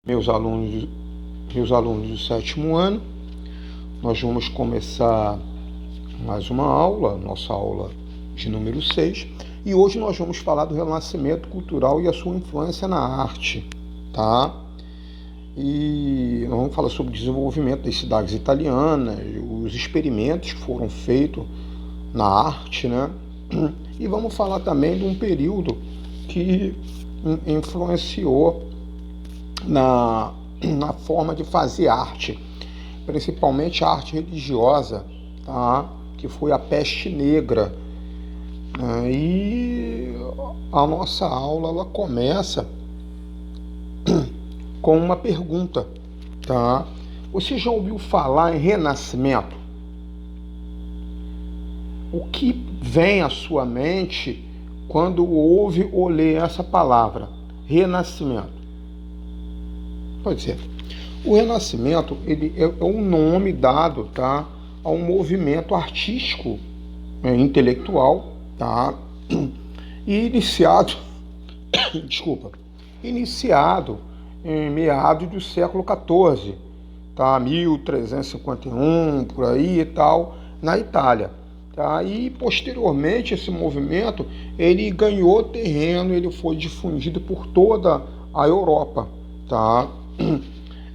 meus alunos, meus alunos do sétimo ano. Nós vamos começar mais uma aula, nossa aula de número 6, e hoje nós vamos falar do renascimento cultural e a sua influência na arte, tá? E nós vamos falar sobre o desenvolvimento das cidades italianas, os experimentos que foram feitos na arte, né? E vamos falar também de um período que influenciou na forma de fazer arte, principalmente a arte religiosa, tá? Que foi a peste negra. E a nossa aula ela começa com uma pergunta, tá? Você já ouviu falar em renascimento? O que vem à sua mente quando ouve ou lê essa palavra, renascimento? Pode ser. O renascimento ele é um nome dado, tá, a um movimento artístico, intelectual, tá, e iniciado em meados do século XIV, tá, 1351, por aí e tal, na Itália. Tá? E posteriormente esse movimento ele ganhou terreno, ele foi difundido por toda a Europa. Tá?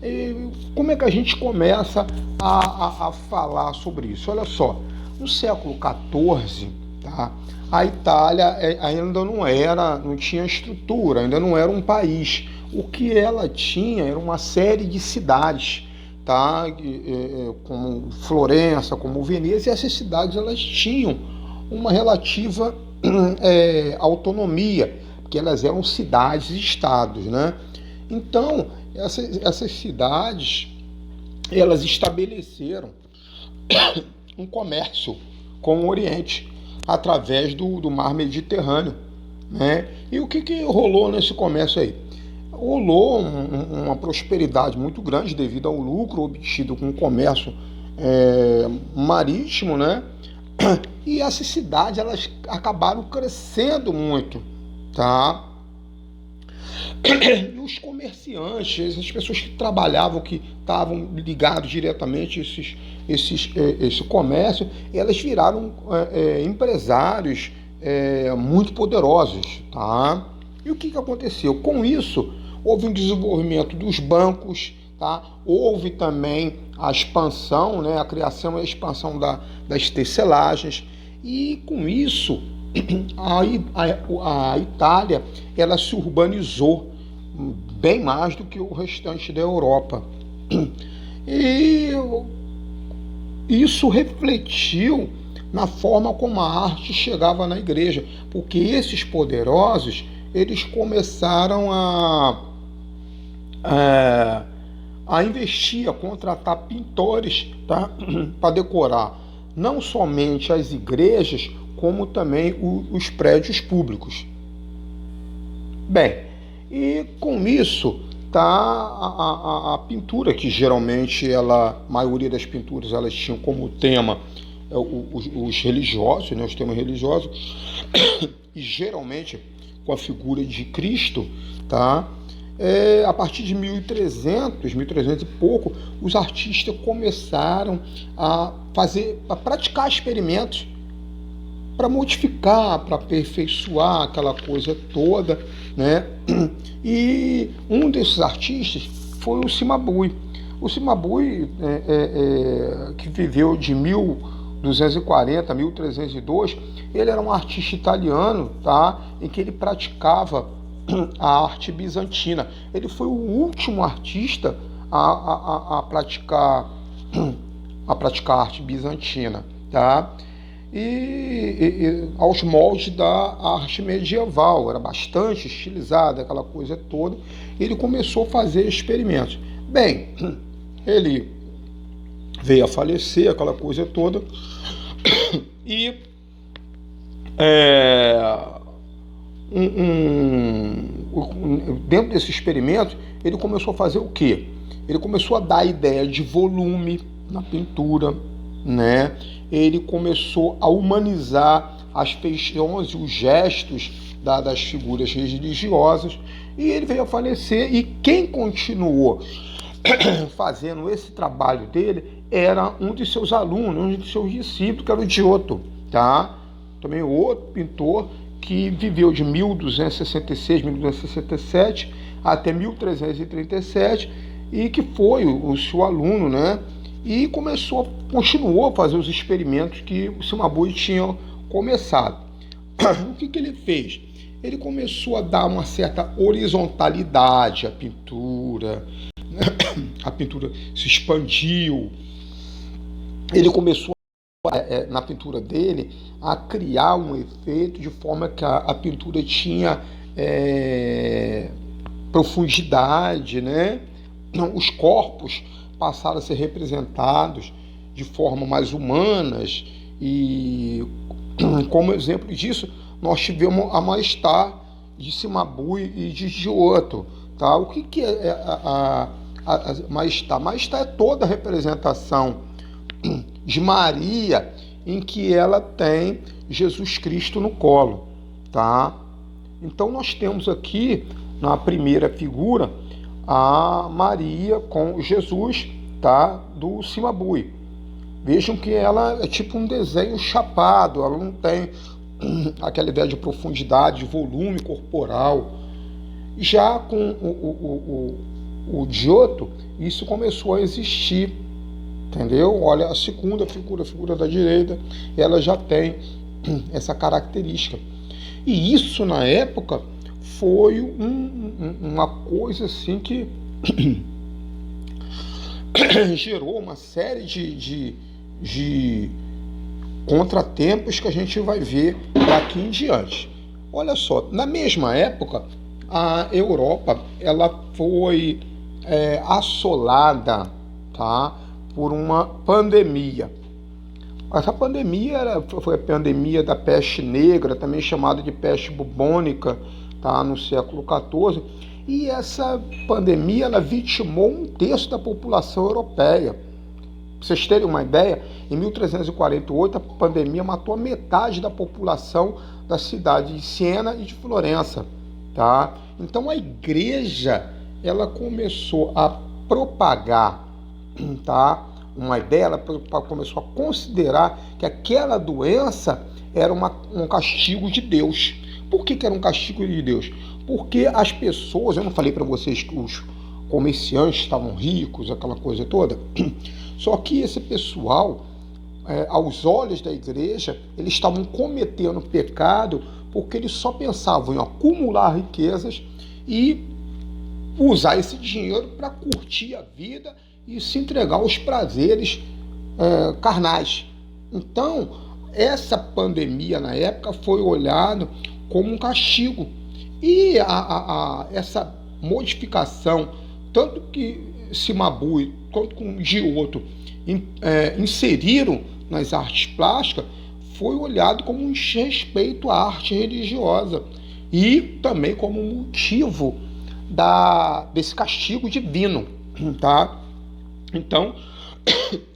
E como é que a gente começa a falar sobre isso? Olha só, no século XIV, tá? A Itália ainda não tinha estrutura, ainda não era um país. O que ela tinha era uma série de cidades, tá? Como Florença, como Veneza, e essas cidades elas tinham uma relativa autonomia, porque elas eram cidades-estados, né? Então, essas cidades, elas estabeleceram um comércio com o Oriente, através do mar Mediterrâneo, né? E o que rolou nesse comércio aí? Rolou uma prosperidade muito grande devido ao lucro obtido com o comércio marítimo, né? E essas cidades elas acabaram crescendo muito, tá? E os comerciantes, as pessoas que trabalhavam, que estavam ligados diretamente a esse comércio, elas viraram empresários muito poderosos, tá? E o que aconteceu? Com isso, houve um desenvolvimento dos bancos, tá? Houve também a expansão, né? A criação e a expansão das tecelagens, e com isso a Itália ela se urbanizou bem mais do que o restante da Europa. E isso refletiu na forma como a arte chegava na igreja, porque esses poderosos eles começaram a investir, a contratar pintores, tá? Para decorar não somente as igrejas, como também os prédios públicos. Bem, e com isso tá a pintura, que geralmente a maioria das pinturas elas tinham como tema os religiosos, né, os temas religiosos, e geralmente com a figura de Cristo, tá? A partir de 1300 e pouco, os artistas começaram a praticar experimentos para modificar, para aperfeiçoar aquela coisa toda, né? E um desses artistas foi o Cimabue. O Cimabue, que viveu de 1240 a 1302, ele era um artista italiano, tá? Em que ele praticava a arte bizantina. Ele foi o último artista a praticar a arte bizantina, tá? E aos moldes da arte medieval, era bastante estilizada, aquela coisa toda. Ele começou a fazer experimentos. Bem, ele veio a falecer, aquela coisa toda, e dentro desse experimento, ele começou a fazer o quê? Ele começou a dar a ideia de volume na pintura, né? Ele começou a humanizar as feições e os gestos das figuras religiosas, e ele veio a falecer, e quem continuou fazendo esse trabalho dele era um de seus alunos, um de seus discípulos, que era o Giotto, tá? Também outro pintor que viveu de 1266, 1267 até 1337 e que foi o seu aluno, né? E continuou a fazer os experimentos que o Cimabue tinha começado. O que ele fez? Ele começou a dar uma certa horizontalidade à pintura, a pintura se expandiu, ele começou na pintura dele a criar um efeito de forma que a pintura tinha profundidade, né? Os corpos passaram a ser representados de forma mais humanas, e como exemplo disso nós tivemos a Maestà de Cimabue e de Giotto, tá? O que é a Maestà? Maestà é toda a representação de Maria em que ela tem Jesus Cristo no colo, tá? Então nós temos aqui na primeira figura a Maria com Jesus, tá? Do Cimabue. Vejam que ela é tipo um desenho chapado, ela não tem aquela ideia de profundidade, de volume corporal. Já com o Giotto, isso começou a existir, entendeu? Olha, a segunda figura, a figura da direita, ela já tem essa característica. E isso, na época, foi uma coisa assim que gerou uma série de contratempos que a gente vai ver daqui em diante. Olha só, na mesma época, a Europa ela foi assolada, tá, por uma pandemia. Essa pandemia foi a pandemia da peste negra, também chamada de peste bubônica, tá, no século XIV. E essa pandemia ela vitimou 1/3 da população europeia. Para vocês terem uma ideia, em 1348 a pandemia matou a metade da população da cidade de Siena e de Florença, tá? Então a igreja ela começou a propagar, tá, uma ideia, ela começou a considerar que aquela doença era um castigo de Deus. Por que era um castigo de Deus? Porque as pessoas, eu não falei para vocês que os comerciantes estavam ricos, aquela coisa toda, só que esse pessoal, aos olhos da igreja, eles estavam cometendo pecado porque eles só pensavam em acumular riquezas e usar esse dinheiro para curtir a vida e se entregar aos prazeres carnais. Então, essa pandemia na época foi olhada como um castigo. E essa modificação, tanto que Cimabue quanto com Giotto inseriram nas artes plásticas, foi olhado como um desrespeito à arte religiosa e também como motivo desse castigo divino, tá? Então,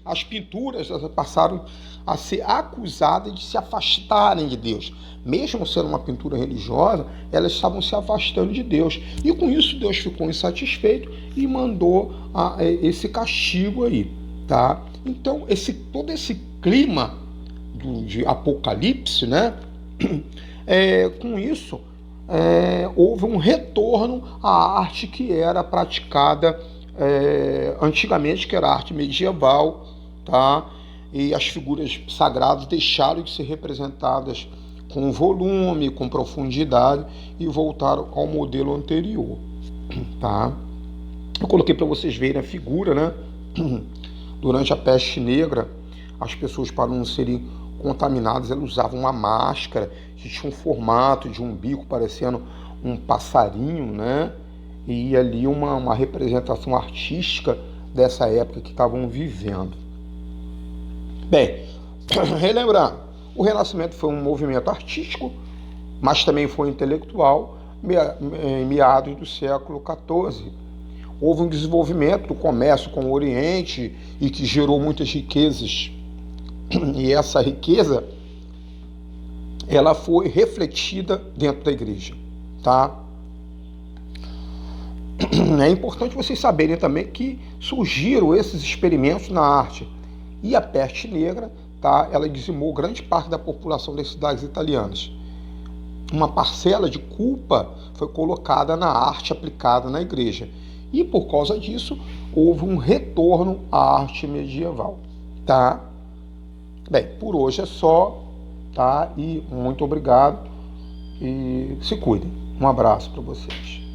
as pinturas passaram a ser acusadas de se afastarem de Deus. Mesmo sendo uma pintura religiosa, elas estavam se afastando de Deus. E com isso Deus ficou insatisfeito e mandou esse castigo aí, tá? Então, todo esse clima de Apocalipse, né? Com isso, houve um retorno à arte que era praticada antigamente, que era a arte medieval, tá? E as figuras sagradas deixaram de ser representadas com volume, com profundidade e voltaram ao modelo anterior, tá? Eu coloquei para vocês verem a figura, né? Durante a peste negra, as pessoas, para não serem contaminadas, elas usavam uma máscara que tinha um formato de um bico parecendo um passarinho, né? E ali uma representação artística dessa época que estavam vivendo. Bem, relembrando, o Renascimento foi um movimento artístico, mas também foi intelectual, em meados do século XIV. Houve um desenvolvimento do comércio com o Oriente e que gerou muitas riquezas. E essa riqueza, ela foi refletida dentro da igreja, tá? é importante vocês saberem também que surgiram esses experimentos na arte. E a peste negra, tá, ela dizimou grande parte da população das cidades italianas. Uma parcela de culpa foi colocada na arte aplicada na igreja. E por causa disso, houve um retorno à arte medieval. Tá? Bem, por hoje é só, tá? E muito obrigado e se cuidem. Um abraço para vocês.